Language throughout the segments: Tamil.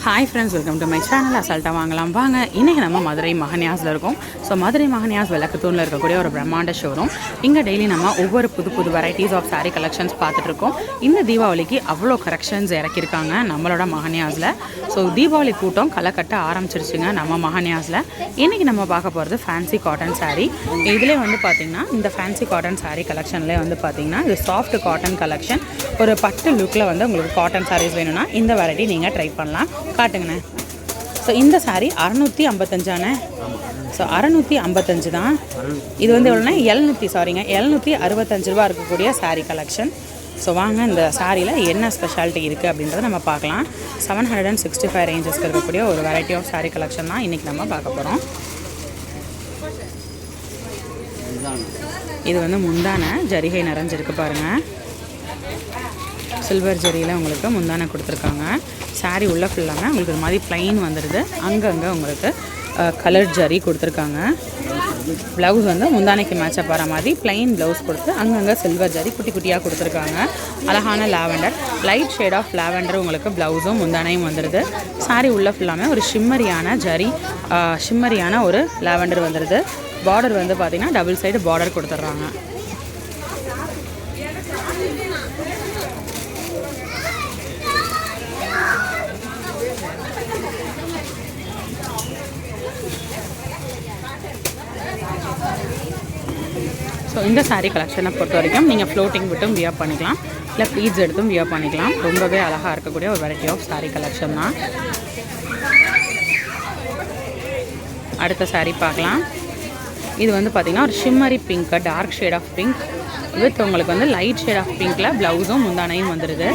Hi friends, welcome to my channel. அசால்ட்டாக வாங்கலாம் வாங்க. இன்றைக்கி நம்ம மதுரை மகன்யாஸில் இருக்கோம். ஸோ மதுரை மகன்யாஸ் விளக்குத்தூணில் இருக்கக்கூடிய ஒரு பிரம்மாண்ட ஷோரூம். இங்கே டெய்லி நம்ம ஒவ்வொரு புது வெரைட்டிஸ் ஆஃப் சாரீ கலெக்ஷன்ஸ் பார்த்துட்ருக்கோம். இந்த தீபாவளிக்கு அவ்வளோ கலெக்ஷன்ஸ் இறக்கியிருக்காங்க நம்மளோட மகன்யாஸில். ஸோ தீபாவளி கூட்டம் களை கட்ட ஆரம்பிச்சிருச்சுங்க நம்ம மகன்யாஸில். இன்றைக்கி நம்ம பார்க்க போகிறது ஃபேன்சி காட்டன் சாரீ. இதிலே வந்து பார்த்திங்கன்னா இந்த ஃபேன்சி காட்டன் சாரீ கலெக்ஷன்லேயே வந்து பார்த்திங்கன்னா இது சாஃப்ட் காட்டன் கலெக்ஷன். ஒரு பட்டு லுக்கில் வந்து உங்களுக்கு காட்டன் சாரீஸ் வேணும்னா இந்த வெரைட்டி நீங்கள் ட்ரை பண்ணலாம். காட்டுங்கண்ணே. ஸோ இந்த சாரீ 655 ஸோ 655 தான். இது வந்து எவ்வளோனா 765 ரூபா இருக்கக்கூடிய சாரீ கலெக்ஷன். ஸோ வாங்க இந்த சாரியில் என்ன ஸ்பெஷாலிட்டி இருக்குது அப்படின்றத நம்ம பார்க்கலாம். 765 ரேஞ்சஸ்க்கு இருக்கக்கூடிய ஒரு வெரைட்டி ஆஃப் சாரீ கலெக்ஷன் தான் இன்றைக்கி நம்ம பார்க்க போகிறோம். இது வந்து முந்தான ஜரிகை நிறைஞ்சிருக்கு பாருங்கள். சில்வர் ஜரியில் உங்களுக்கு முந்தானை கொடுத்துருக்காங்க. சாரீ உள்ள ஃபுல்லாமல் உங்களுக்கு இது மாதிரி ப்ளைன் வந்துடுது. அங்கங்கே உங்களுக்கு கலர் ஜரி கொடுத்துருக்காங்க. ப்ளவுஸ் வந்து முந்தானைக்கு மேட்சப் வர மாதிரி ப்ளைன் ப்ளவுஸ் கொடுத்து அங்கங்கே சில்வர் ஜரி குட்டி குட்டியாக கொடுத்துருக்காங்க. அழகான lavender, light shade of lavender உங்களுக்கு ப்ளவுஸும் முந்தானையும் வந்துடுது. சாரீ உள்ள ஃபுல்லாமல் ஒரு ஷிம்மரியான ஜரி, ஷிம்மரியான ஒரு லாவெண்டர் வந்துடுது. பார்டர் வந்து பார்த்திங்கன்னா டபுள் சைடு பார்டர் கொடுத்துட்றாங்க. ஸோ இந்த சாரீ கலெக்ஷனை பொறுத்த வரைக்கும் நீங்கள் ஃப்ளோட்டிங் விட்டும் வியர் பண்ணிக்கலாம், இல்லை ப்ளீட்ஸ் எடுத்தும் வியர் பண்ணிக்கலாம். ரொம்பவே அழகாக இருக்கக்கூடிய ஒரு வெரைட்டி ஆஃப் சாரீ கலெக்ஷன் தான். அடுத்த சாரீ பார்க்கலாம். இது வந்து பார்த்திங்கன்னா ஒரு shimmery pink, dark shade of pink with உங்களுக்கு வந்து லைட் ஷேட் ஆஃப் பிங்க்கில் ப்ளவுஸும் முந்தானையும் வந்துடுது.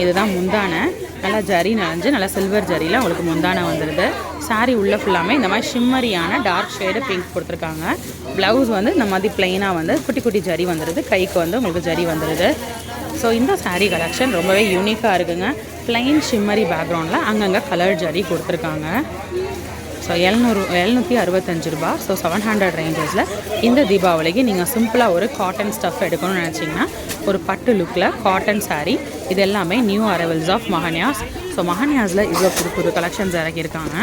இதுதான் முந்தானை. நல்லா ஜரி நிறைஞ்சு நல்லா சில்வர் ஜரியில் உங்களுக்கு முந்தானை வந்துடுது. சாரீ உள்ள ஃபுல்லாமே இந்த மாதிரி ஷிம்மரியான டார்க் ஷேடு பிங்க் கொடுத்துருக்காங்க. ப்ளவுஸ் வந்து இந்த மாதிரி ப்ளைனாக வந்து குட்டி குட்டி ஜரி வந்துடுது. கைக்கு வந்து உங்களுக்கு ஜரி வந்துடுது. ஸோ இந்த சாரீ கலெக்ஷன் ரொம்பவே யூனிக்காக இருக்குங்க. ப்ளைன் ஷிம்மரி பேக்ரவுண்டில் அங்கங்கே கலர் ஜரி கொடுத்துருக்காங்க. ஸோ 765 ரூபா. ஸோ 700 ரேஞ்சஸில் இந்த தீபாவளிக்கு நீங்கள் சிம்பிளாக ஒரு காட்டன் ஸ்டஃப் எடுக்கணும்னு நினச்சிங்கன்னா ஒரு பட்டு லுக்கில் காட்டன் சாரீ. இது எல்லாமே new arrivals of Maganyas. So மகன்யாஸில் இவ்வளோ புது கலெக்ஷன்ஸ் இறக்கியிருக்காங்க.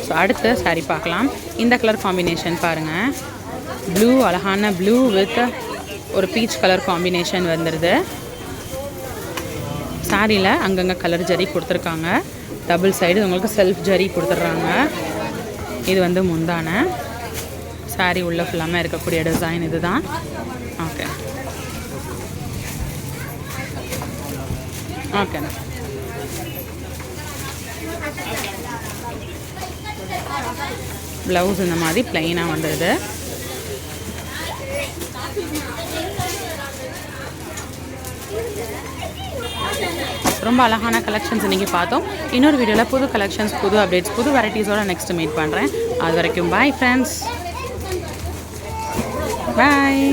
ஸோ அடுத்த சாரீ பார்க்கலாம். இந்த கலர் காம்பினேஷன் பாருங்கள். ப்ளூ, அழகான ப்ளூ வித் ஒரு பீச் கலர் காம்பினேஷன் வந்துடுது. சாரியில் அங்கங்கே கலர் ஜரி கொடுத்துருக்காங்க. டபுள் சைடு உங்களுக்கு செல்ஃப் ஜரி கொடுத்துட்றாங்க. இது வந்து முந்தானை. சாரீ உள்ள ஃபுல்லாமல் இருக்கக்கூடிய டிசைன் இது தான். ஓகே ஓகேண்ணா. ப்ளவுஸ் இந்த மாதிரி ப்ளைனாக வந்துடுது. ரொம்ப அழகான கலெக்ஷன்ஸ் இன்றைக்கி பார்த்தோம். இன்னொரு வீடியோவில் புது கலெக்ஷன்ஸ், புது அப்டேட்ஸ், புது வெரைட்டிஸோடு நெக்ஸ்ட் மீட் பண்ணுறேன். அது வரைக்கும் பாய் ஃப்ரெண்ட்ஸ், பாய்.